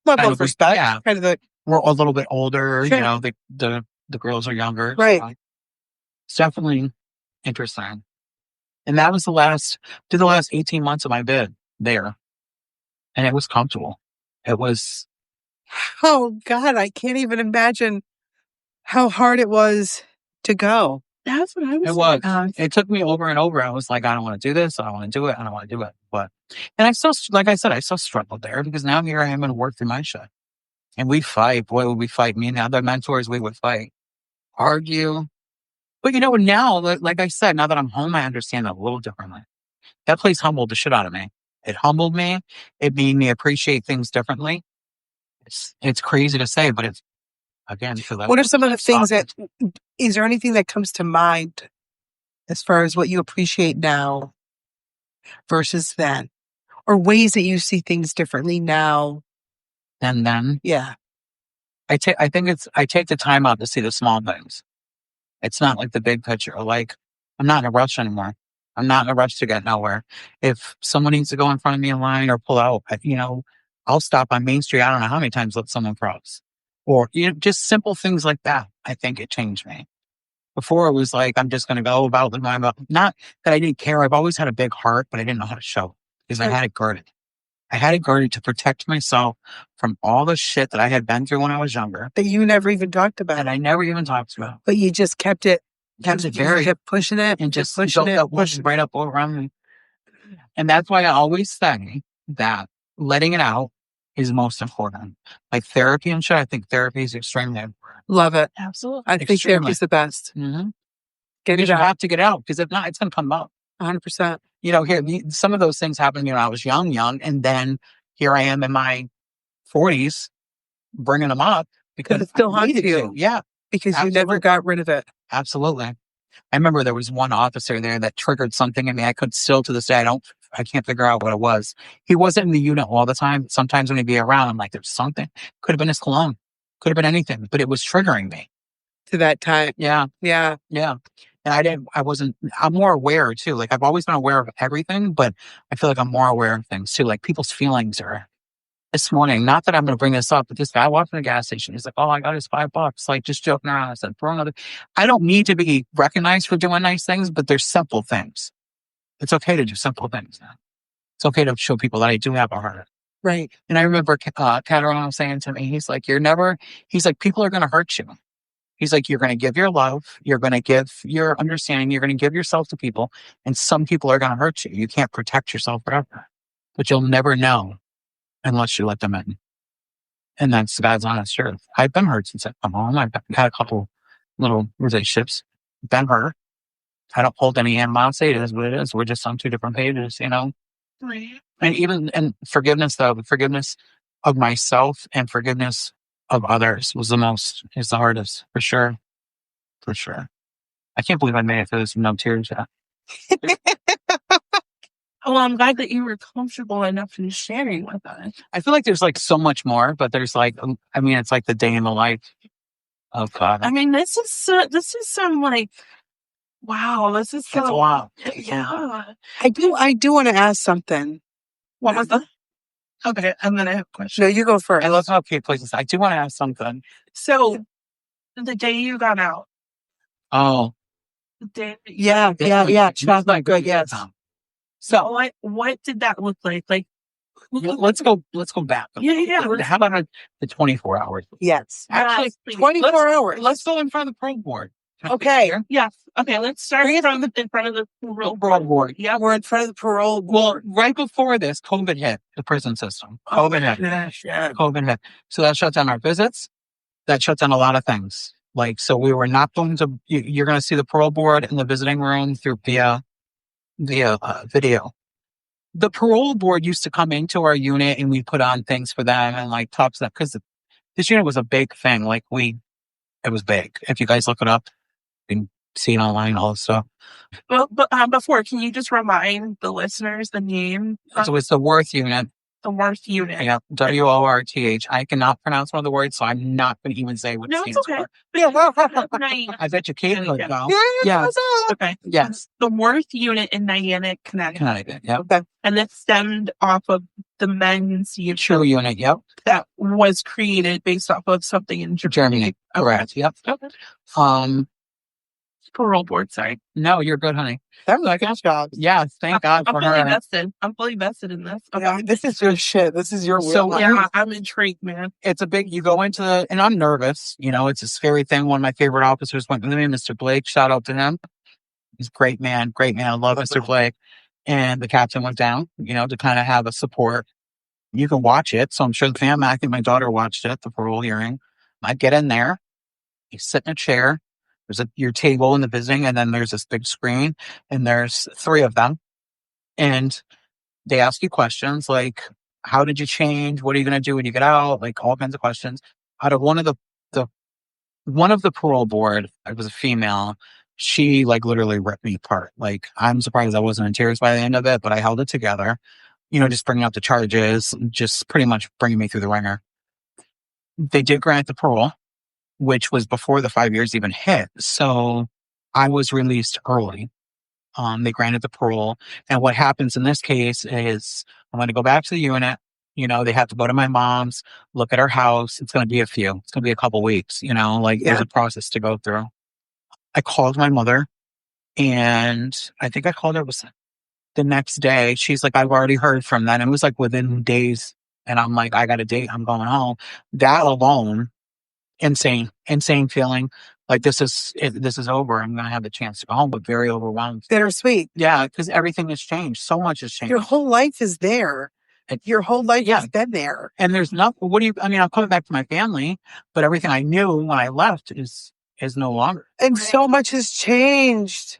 level of respect. Yeah. Kind of the, we're a little bit older, Sure. you know, the girls are younger. Right. So it's definitely interesting. And that was the last 18 months of my bid there. And it was comfortable. It was, oh God, I can't even imagine how hard it was to go. That's what I was it was. saying. It took me over and over. I was like, I don't want to do this. I don't want to do it. I don't want to do it. But, and I still, like I said, I still struggled there because now here I am going to work through my shit. And we fight. Boy, would we fight. Me and the other mentors, we would fight, argue. But you know, now, like I said, now that I'm home, I understand it a little differently. That place humbled the shit out of me. It humbled me. It made me appreciate things differently. It's crazy to say, but it's, again, What are some of the things is there anything that comes to mind as far as what you appreciate now versus then? Or ways that you see things differently now? And then, Yeah. I take the time out to see the small things. It's not like the big picture. Like, I'm not in a rush anymore. I'm not in a rush to get nowhere. If someone needs to go in front of me in line or pull out, you know, I'll stop on Main Street. I don't know how many times let someone cross. Or, you know, just simple things like that. I think it changed me. Before it was like, I'm just going to go about the mind. Not that I didn't care. I've always had a big heart, but I didn't know how to show it because I had it guarded. I had it guarded to protect myself from all the shit that I had been through when I was younger. That you never even talked about. And I never even talked about. But you just kept it Very, kept pushing it and just pushing built it, that pushing right up around me. And that's why I always say that letting it out is most important. Like therapy and shit, I think therapy is extremely important. Love it. Absolutely. I think therapy is the best. Mm-hmm. Get it You out. have to get out because if not, it's going to come up. 100%. You know, here, some of those things happened, you know, I was young, and then here I am in my 40s bringing them up because it still haunts you. Yeah. Because you never got rid of it. Absolutely. I remember there was one officer there that triggered something in me. I could still to this day, I can't figure out what it was. He wasn't in the unit all the time. Sometimes when he'd be around, I'm like, there's something. Could have been his cologne. Could have been anything, but it was triggering me. To that time. Yeah. Yeah. Yeah. And I'm more aware too. Like I've always been aware of everything, but I feel like I'm more aware of things too. Like people's feelings are. This morning, not that I'm going to bring this up, but this guy walked in the gas station. He's like, "Oh, I got his $5." Like just joking around. I said, "Throw another." I don't need to be recognized for doing nice things, but there's simple things. It's okay to do simple things now. It's okay to show people that I do have a heart. Right. And I remember Caterano saying to me, he's like, people are going to hurt you. He's like, you're going to give your love. You're going to give your understanding. You're going to give yourself to people. And some people are going to hurt you. You can't protect yourself forever, but you'll never know unless you let them in. And that's God's honest truth. I've been hurt since I've come home. I've had a couple little relationships. Been hurt. I don't hold any animosity. It is what it is. We're just on two different pages, you know? Right. And forgiveness, though, the forgiveness of myself and forgiveness of others is the hardest, for sure. For sure. I can't believe I made it through this with no tears yet. Well, I'm glad that you were comfortable enough in sharing with us. I feel like there's like so much more, but there's like, it's like the day in the life of God. I mean, this is some like, wow, this is so. That's a lot. Yeah. I do want to ask something. What was that? Okay, I'm going to have a question. No, you go first. I love how Kate plays this. I do want to ask something. So, the day you got out. Oh. The day. Yeah. That's not good. Yes. So what did that look like? Like, let's go back. Yeah. How about the 24 hours? Yes. Actually, 24 hours. Let's go in front of the parole board. Okay. Yes. Okay. Let's start in front of the parole board. Yeah, we're in front of the parole board. Well, right before this, COVID hit the prison system. COVID hit. So that shut down our visits. That shut down a lot of things. Like, so we were not going to. You're going to see the parole board in the visiting room through via video. The parole board used to come into our unit and we put on things for them and like talk to them because this unit was a big thing. Like it was big. If you guys look it up, you can see it online, all this stuff. Well, but before, can you just remind the listeners the name? So it's the Worth unit. The Worth unit. Yeah, WORTH. I cannot pronounce one of the words, so I'm not going to even say what it stands for. I bet you Kate would know. Yeah. Okay. Yes. The Worth unit in Niantic, Connecticut. Yep. Okay. And that stemmed off of the men's unit. True unit. Yep. That was created based off of something in Germany. Correct. Yep. Okay. Parole board, sorry. No, you're good, honey. That was a good job. Yeah, thank God I'm for fully her. invested. I'm fully invested in this. Yeah, this is your shit. This is your So, wheelhouse. Yeah, I'm intrigued, man. It's a big, you go into the, and I'm nervous, you know, it's a scary thing. One of my favorite officers went with me, Mr. Blake, shout out to him. He's a great man. I love Mr. Blake. And the captain went down, you know, to kind of have a support. You can watch it. So I'm sure the family, I think my daughter watched it, the parole hearing. I get in there, you sit in a chair, there's your table in the visiting, and then there's this big screen, and there's 3 of them. And they ask you questions like, how did you change? What are you going to do when you get out? Like all kinds of questions. Out of one of the parole board, it was a female. She like literally ripped me apart. Like I'm surprised I wasn't in tears by the end of it, but I held it together. You know, just bringing up the charges, just pretty much bringing me through the ringer. They did grant the parole, which was before the 5 years even hit. So I was released early. They granted the parole. And what happens in this case is I'm going to go back to the unit. You know, they have to go to my mom's, look at her house. It's going to be it's going to be a couple weeks, you know, like there's a process to go through. I called my mother and I think I called her, it was the next day. She's like, I've already heard from them. It was like within days. And I'm like, I got a date. I'm going home. That alone, insane feeling. Like this is over. I'm going to have the chance to go home, but very overwhelmed. Bittersweet. Yeah, because everything has changed. So much has changed. Your whole life is there. Your whole life has been there. And there's nothing. I'm coming back to my family, but everything I knew when I left is no longer. And so much has changed.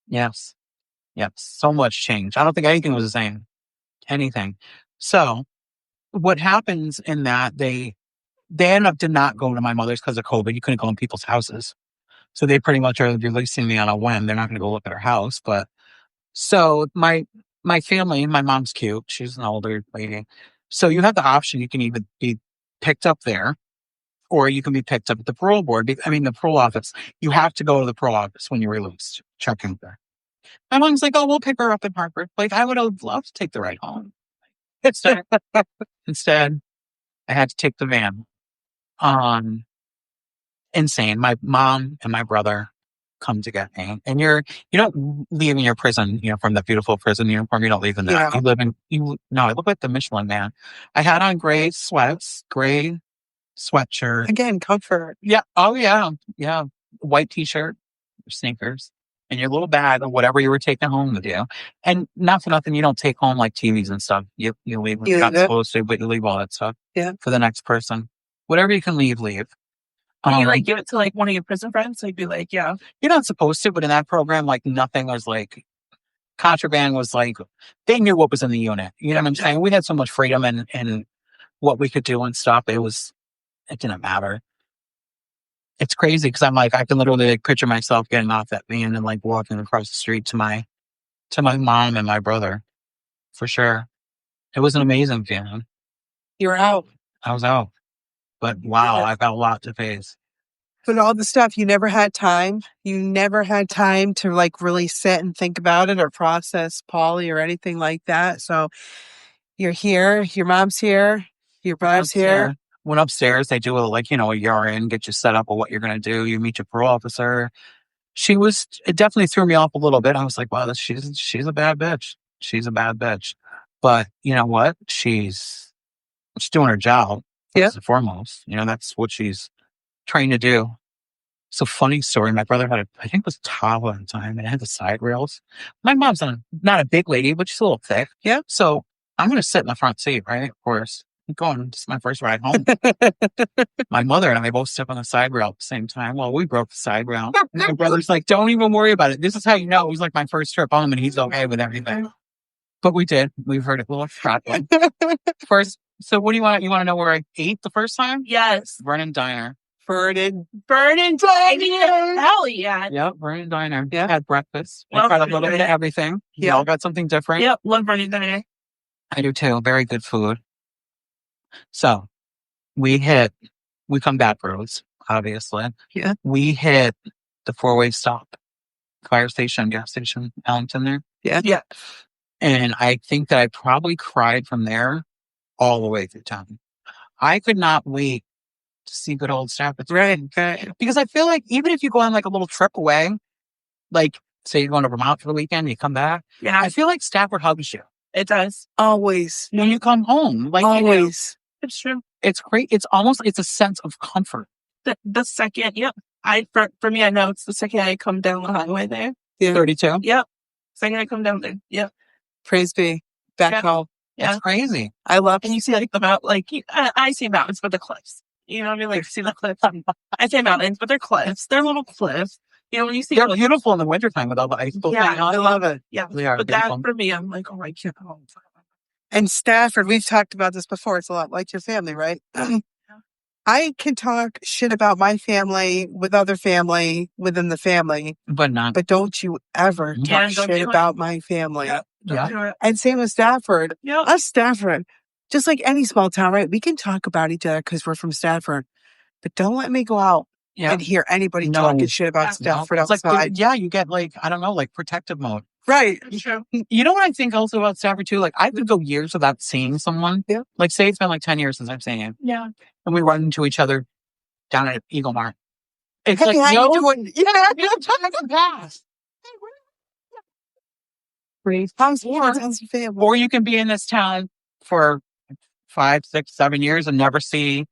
Yes. Yep. So much changed. I don't think anything was the same. Anything. So what happens in that they end up did not go to my mother's because of COVID. You couldn't go in people's houses. So they pretty much are releasing me on a whim. They're not going to go look at her house. But so my family, my mom's cute. She's an older lady. So you have the option. You can either be picked up there or you can be picked up at the parole board. The parole office. You have to go to the parole office when you're released. Check in there. My mom's like, oh, we'll pick her up in Hartford. Like, I would have loved to take the ride home. Instead, I had to take the van. Insane. My mom and my brother come to get me. And you don't leave in your prison, from the beautiful prison uniform. You don't leave in that. Yeah. You live in, I look like the Michelin Man. I had on gray sweats, gray sweatshirt. Again, comfort. Yeah. Oh, yeah. Yeah. White t-shirt, sneakers, and your little bag of whatever you were taking home with you. And not for nothing, you don't take home like TVs and stuff. You leave. You're not supposed to, but you leave all that stuff. Yeah. For the next person. Whatever you can leave. Can you give it to like one of your prison friends? Like be like, yeah. You're not supposed to, but in that program, like nothing was like contraband was like they knew what was in the unit. You know what I'm saying? We had so much freedom and what we could do and stuff. It didn't matter. It's crazy because I'm like I can literally picture myself getting off that van and like walking across the street to my mom and my brother. For sure. It was an amazing feeling. You're out. I was out. But wow, I've got a lot to face. But all the stuff, you never had time. You never had time to like really sit and think about it or process Polly or anything like that. So you're here, your mom's here, your brother's here. Went upstairs. They do a urine, get you set up with what you're going to do. You meet your parole officer. It definitely threw me off a little bit. I was like, wow, she's a bad bitch. She's a bad bitch. But you know what? She's doing her job. First and foremost, that's what she's trying to do. So funny story. My brother had I think it was Tahoe at the time, and it had the side rails. My mom's not a big lady, but she's a little thick. Yeah. So I'm going to sit in the front seat, right? Of course. I'm going, this is my first ride home. My mother and I both step on the side rail at the same time. Well, we broke the side rail. My brother's like, don't even worry about it. This is how you know it was like my first trip home, and he's okay with everything. But we did. We've heard it a little shotgun. First. So what do you want? You want to know where I ate the first time? Yes. Vernon Diner. Vernon Diner. Hell yeah. Yep, Vernon Diner. Yeah. Had breakfast. I tried a little bit of everything. Yeah. Y'all got something different. Yep, love Vernon Diner. I do too. Very good food. So we come back roads, obviously. Yeah. We hit the 4-way stop. Fire station, gas station, Ellington there. Yeah. Yeah. And I think that I probably cried from there all the way through town. I could not wait to see good old Stafford. Right. Okay. Because I feel like even if you go on like a little trip away, like say you're going to Vermont for the weekend, you come back. Yeah, I feel like Stafford hugs you it does. Always. when you come home. Like, you know, Always. It's true. it's great. It's a sense of comfort. The second, yep. For me, I know it's the second I come down the highway there. Yeah. 32. Yep. Second I come down there. Yep. Praise be. Back Yeah. home. Yeah. It's crazy. I love And you see like the mount, like I see mountains, but the cliffs. You know what I mean? Like you see the cliffs. I say mountains, but they're cliffs. They're little cliffs. You know, when you see They're like, beautiful in the wintertime with all the ice. Yeah, I love it. yeah. They are But beautiful. that for me, I'm like, oh, I can't. Oh, And Stafford, we've talked about this before. It's a lot like your family, right? I can talk shit about my family with other family within the family, But not. but don't you ever Yeah, talk don't shit do it. about my family. Yeah. Yeah. Do it. And same with Stafford. Yeah. Us Stafford, just like any small town, right? We can talk about each other because we're from Stafford, but don't let me go out Yeah. and hear anybody No. talking shit about Yeah. Stafford It's like, outside. yeah, you get like, I don't know, like protective mode. Right. It's true. You know what I think also about Stafford too? Like I could go years without seeing someone. Yeah. Like say it's been like 10 years since I've seen you. Yeah. And we run into each other down at Eagle Mart. It's Hey, like, how no, you doing? yeah, no time can pass. How's the family? Or you can be in this town for 5, 6, 7 years and never see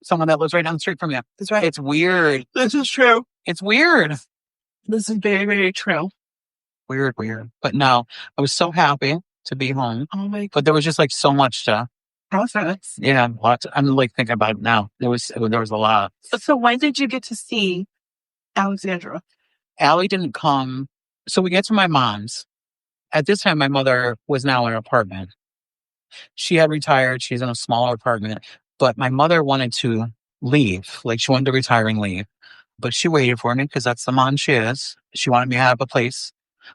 someone that lives right down the street from you. That's right. It's weird. This is true. It's weird. This is very, very true. Weird. But no, I was so happy to be home. Oh my But there was just like so much to, process. yeah, lots. I'm like thinking about it now. There was a lot. So when did you get to see Alexandra? Allie didn't come. So we get to my mom's. At this time, my mother was now in an apartment. She had retired. She's in a smaller apartment. But my mother wanted to leave. Like she wanted to retire and leave. But she waited for me because that's the mom she is. She wanted me to have a place.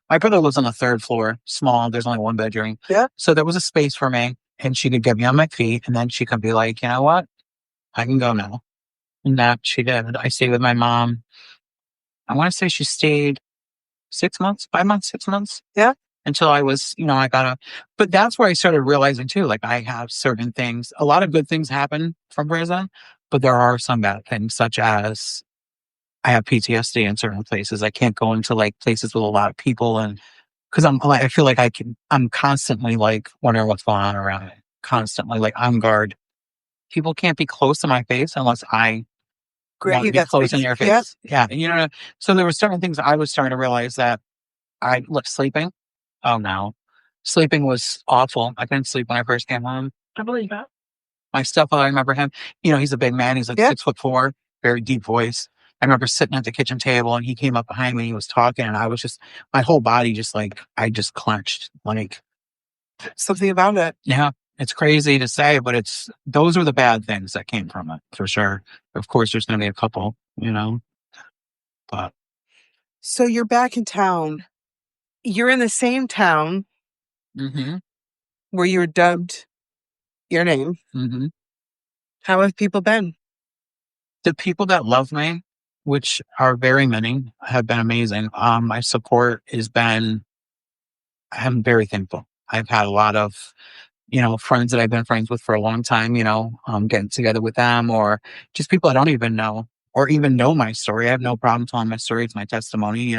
My brother lives on the 3rd floor, small. There's only 1 bedroom. Yeah. So there was a space for me. And she could get me on my feet. And then she could be like, you know what? I can go now. And that she did. I stayed with my mom. I want to say she stayed 6 months, 5 months, 6 months. Yeah. Until I was, but that's where I started realizing too, like I have certain things, a lot of good things happen from prison, but there are some bad things, such as I have PTSD in certain places. I can't go into like places with a lot of people. And cause I feel like I'm constantly like wondering what's going on around me, constantly like on guard. People can't be close to my face unless I want to be close in your face. Yeah. So there were certain things I was starting to realize that I was sleeping. Oh no. Sleeping was awful. I couldn't sleep when I first came home. I believe that. My stepfather, I remember him, he's a big man. He's like 6'4", very deep voice. I remember sitting at the kitchen table and he came up behind me, he was talking and I was just, my whole body just like, I just clenched. Like Something about it. Yeah, it's crazy to say, but those are the bad things that came from it for sure. Of course, there's going to be a couple, but. So you're back in town. You're in the same town Mm-hmm. where you were dubbed your name. Mm-hmm. How have people been? The people that love me, which are very many, have been amazing. My support I'm very thankful. I've had a lot of, friends that I've been friends with for a long time, getting together with them or just people I don't even know or even know my story. I have no problem telling my story. It's my testimony,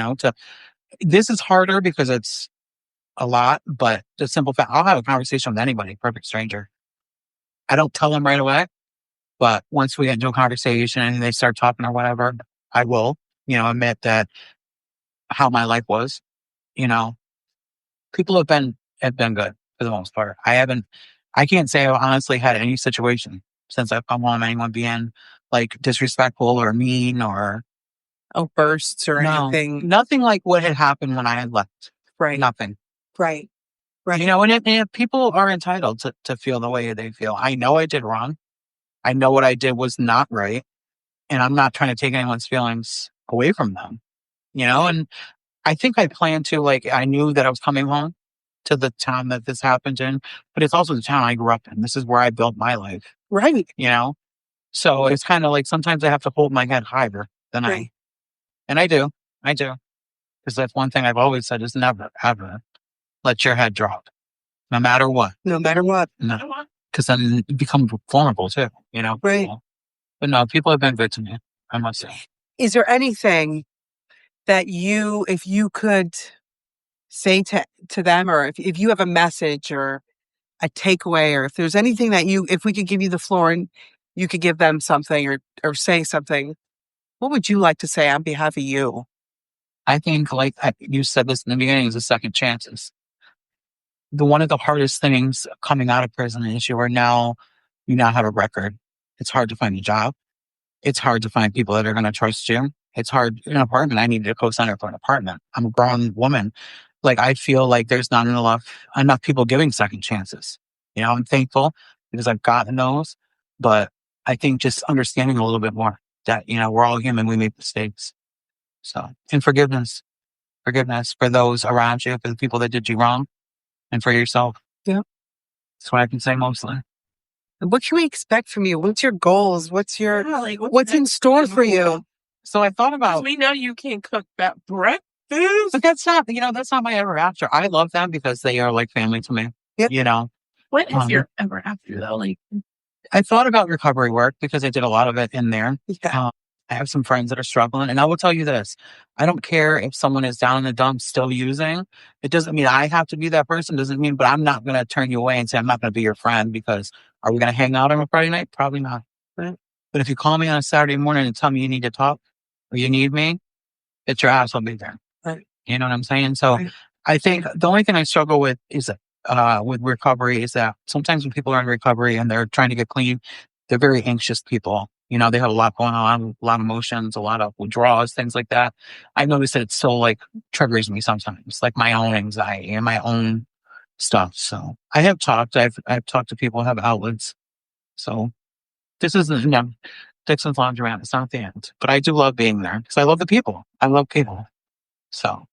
this is harder because it's a lot, but the simple fact, I'll have a conversation with anybody, perfect stranger. I don't tell them right away, but once we get into a conversation and they start talking or whatever, I will, admit that how my life was, people have been good for the most part. I can't say I've honestly had any situation since I've come home, anyone being like disrespectful or mean or outbursts or anything. Nothing like what had happened when I had left. Right. Nothing. Right. Right. And people are entitled to feel the way they feel. I know I did wrong. I know what I did was not right. And I'm not trying to take anyone's feelings away from them, and I think I planned to, like, I knew that I was coming home to the town that this happened in, but it's also the town I grew up in. This is where I built my life. Right. So it's kind of like sometimes I have to hold my head higher than and I do. Because that's one thing I've always said is never, ever let your head drop. No matter what. No matter what. No. because then you become vulnerable too, Right. But no, people have been good to me, I must say. Is there anything that if you could say to them, or if you have a message or a takeaway, or if there's anything that if we could give you the floor and you could give them something or say something, what would you like to say on behalf of you? I think, like you said this in the beginning, is the second chances. One of the hardest things coming out of prison is you now have a record. It's hard to find a job. It's hard to find people that are going to trust you. It's hard in an apartment. I needed a co-signer for an apartment. I'm a grown woman. Like, I feel like there's not enough people giving second chances. I'm thankful because I've gotten those, but I think just understanding a little bit more that, we're all human. We make mistakes. So, and forgiveness for those around you, for the people that did you wrong, and for yourself. Yeah. That's what I can say mostly. What can we expect from you? What's your goals? What's in store for you? So I thought about. We know you can't cook that breakfast, but that's not my ever after. I love them because they are like family to me. Yep. What is your ever after though? Like, I thought about recovery work because I did a lot of it in there. Yeah. I have some friends that are struggling, and I will tell you this: I don't care if someone is down in the dumps still using. It doesn't mean I have to be that person. Doesn't mean, but I'm not going to turn you away and say I'm not going to be your friend because are we going to hang out on a Friday night? Probably not. Right. But if you call me on a Saturday morning and tell me you need to talk or you need me, it's your ass. I'll be there. Right. You know what I'm saying? So Right. I think the only thing I struggle with is with recovery is that sometimes when people are in recovery and they're trying to get clean, they're very anxious people. They have a lot going on, a lot of emotions, a lot of withdrawals, things like that. I noticed that it still triggers me sometimes, like my own anxiety and my own stuff. So I have talked. I've talked to people who have outlets. So this isn't Dixon's Laundromat. It's not the end, but I do love being there because I love the people. I love people. So.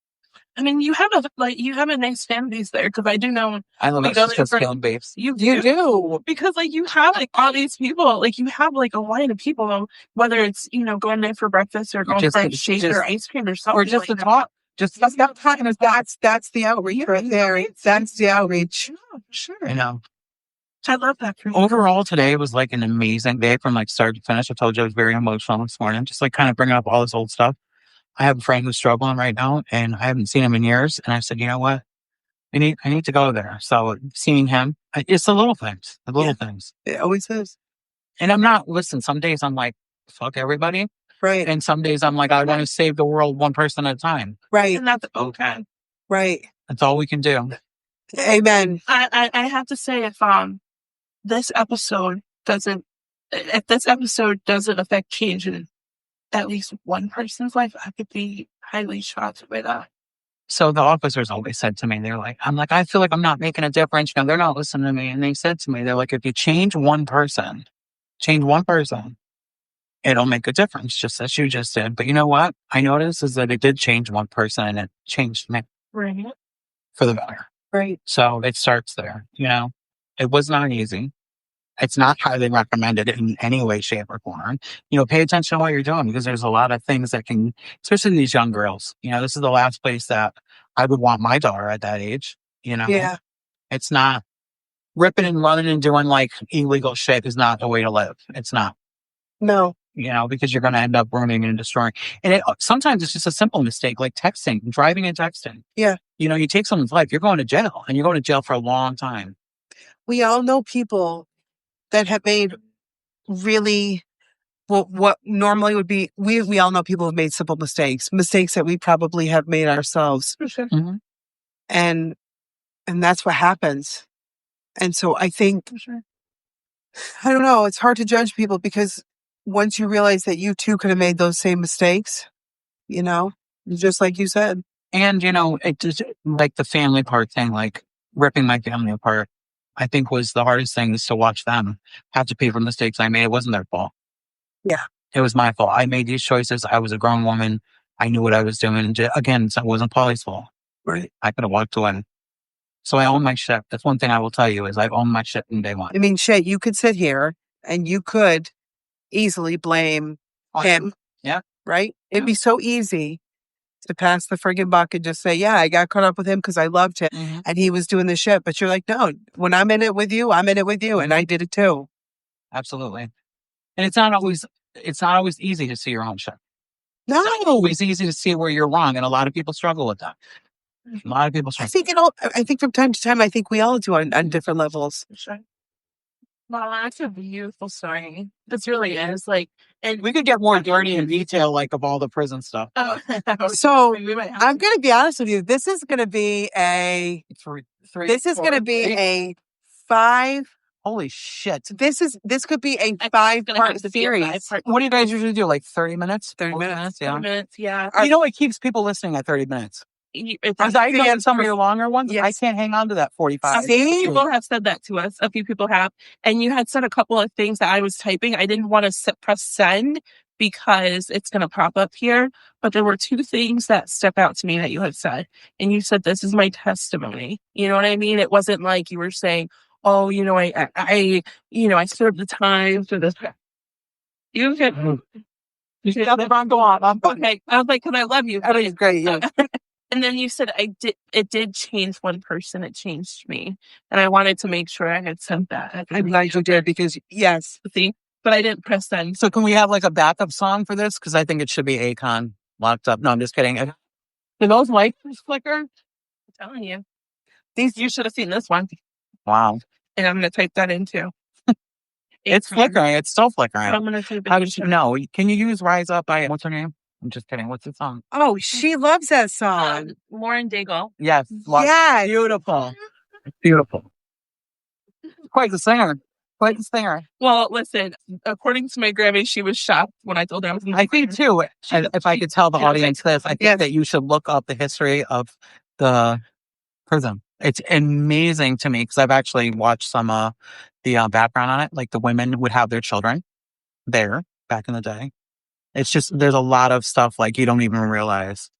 I mean, you have a nice fan base there because I do know. I love it. It's just fan base. You do because you have all these people. You have a line of people, whether it's going there for breakfast or going for a shake or ice cream or something, or just to talk. Just that's the outreach right there. That's the outreach. Yeah, sure. I love that. Overall, today was an amazing day from start to finish. I told you I was very emotional this morning, just kind of bringing up all this old stuff. I have a friend who's struggling right now, and I haven't seen him in years. And I said, you know what? I need to go there. So seeing him, it's the little things. The little things. It always is. And I'm not. Listen, some days I'm like, fuck everybody. Right. And some days I'm like, I want to save the world one person at a time. Right. And that's okay. Right. That's all we can do. Amen. I have to say, if this episode doesn't affect change in at least one person's life, I could be highly shocked by that. So the officers always said to me, I'm like, I feel like I'm not making a difference. They're not listening to me. And they said to me, they're like, if you change one person, it'll make a difference, just as you just did. But you know what? I noticed is that it did change one person and it changed me. Right. For the better. Right. So it starts there. It was not easy. It's not highly recommended in any way, shape, or form. Pay attention to what you're doing because there's a lot of things that can, especially these young girls. This is the last place that I would want my daughter at that age. Yeah. It's not ripping and running and doing illegal shit is not the way to live. It's not. No. Because you're going to end up ruining and destroying. And sometimes it's just a simple mistake, like texting, driving and texting. Yeah. You take someone's life, you're going to jail, and you're going to jail for a long time. We all know people that have made really what normally would be, we all know people have made simple mistakes that we probably have made ourselves. For sure. Mm-hmm. And that's what happens. And so I think, for sure. I don't know, it's hard to judge people because once you realize that you too could have made those same mistakes, just like you said. And, it just the family part thing, ripping my family apart, I think was the hardest thing is to watch them have to pay for mistakes I made. It wasn't their fault. Yeah. It was my fault. I made these choices. I was a grown woman. I knew what I was doing. And again, it wasn't Polly's fault. Right. I could have walked away. So I own my shit. That's one thing I will tell you is I've owned my shit from day one. I mean, Shay, you could sit here and you could easily blame him. Yeah. Right? It'd be so easy to pass the friggin' buck and just say, yeah, I got caught up with him because I loved him and he was doing the shit. But you're like, no, when I'm in it with you, I'm in it with you. And I did it too. Absolutely. And it's not always easy to see your own shit. No. It's not always easy to see where you're wrong. And a lot of people struggle with that. A lot of people struggle. I think from time to time, I think we all do on different levels. Sure. Well, that's a beautiful story. This really is like, and we could get more dirty in detail, like of all the prison stuff. Oh, so I'm going to be honest with you. This is going to be a five. Holy shit! This could be a 5-part series. What do you guys usually do? Like 30 minutes? 30 minutes. Yeah. 30 minutes. Yeah. You know what keeps people listening at 30 minutes? As I done some of your longer ones, yes. I can't hang on to that 45. People have said that to us. A few people have. And you had said a couple of things that I was typing. I didn't want to press send because it's going to pop up here. But there were 2 things that stuck out to me that you had said. And you said, this is my testimony. You know what I mean? It wasn't like you were saying, oh, you know, I served the time for this. You can. Go on. Okay. I was like, because I love you. That is great. Yeah. And then you said it did change one person. It changed me. And I wanted to make sure I had said that. I'm glad you did because, yes. See? But I didn't press send. So can we have like a backup song for this? Because I think it should be Akon locked up. No, I'm just kidding. Do those lights flicker? I'm telling you. You should have seen this one. Wow. And I'm going to type that in too. It's flickering. It's still flickering. I'm going to type it How did you know? Can you use Rise Up by, what's her name? I'm just kidding. What's the song? Oh, she loves that song. Lauren Daigle. Yes. Yes. Beautiful. Beautiful. Quite the singer. Quite the singer. Well, listen, according to my Grammy, she was shocked when I told her I was in the I think too, if I could tell the audience this, I think that you should look up the history of the prison. It's amazing to me because I've actually watched some the background on it. Like the women would have their children there back in the day. It's just, there's a lot of stuff like you don't even realize.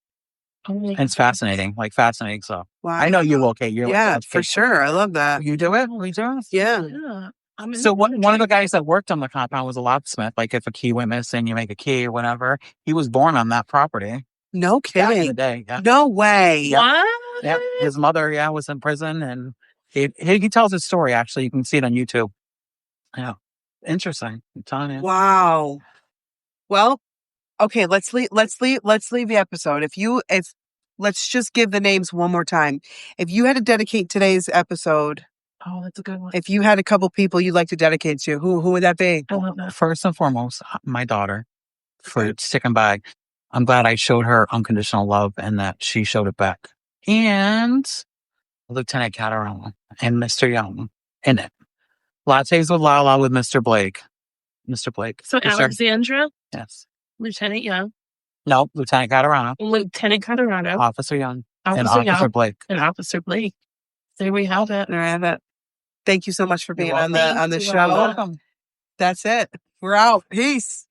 And it's fascinating, fascinating stuff. Wow. I know you will, Kate. You're for sure. I love that. You do it? We do it? Yeah. So one of the guys that worked on the compound was a locksmith. Like if a key went missing, you make a key or whatever. He was born on that property. No kidding. Back in the day. Yeah. No way. Yep. What? Yep. His mother, was in prison, and he tells his story. Actually, you can see it on YouTube. Yeah, interesting. I'm telling you. Wow. Well, okay. Let's leave the episode. Let's just give the names one more time. If you had to dedicate today's episode. Oh, that's a good one. If you had a couple people you'd like to dedicate to, who would that be? I love that. First and foremost, my daughter, for sticking by. I'm glad I showed her unconditional love and that she showed it back. And Lieutenant Catarella and Mr. Young in it. Lattes with Lala with Mr. Blake. Mr. Blake. So Alexandra? Yes. Lieutenant Young? No, Lieutenant Catarana. Lieutenant Catarana. Officer Young. And Officer Blake. And Officer Blake. There we have it. There I have it. Thank you so much for being on the show. You're welcome. That's it. We're out. Peace.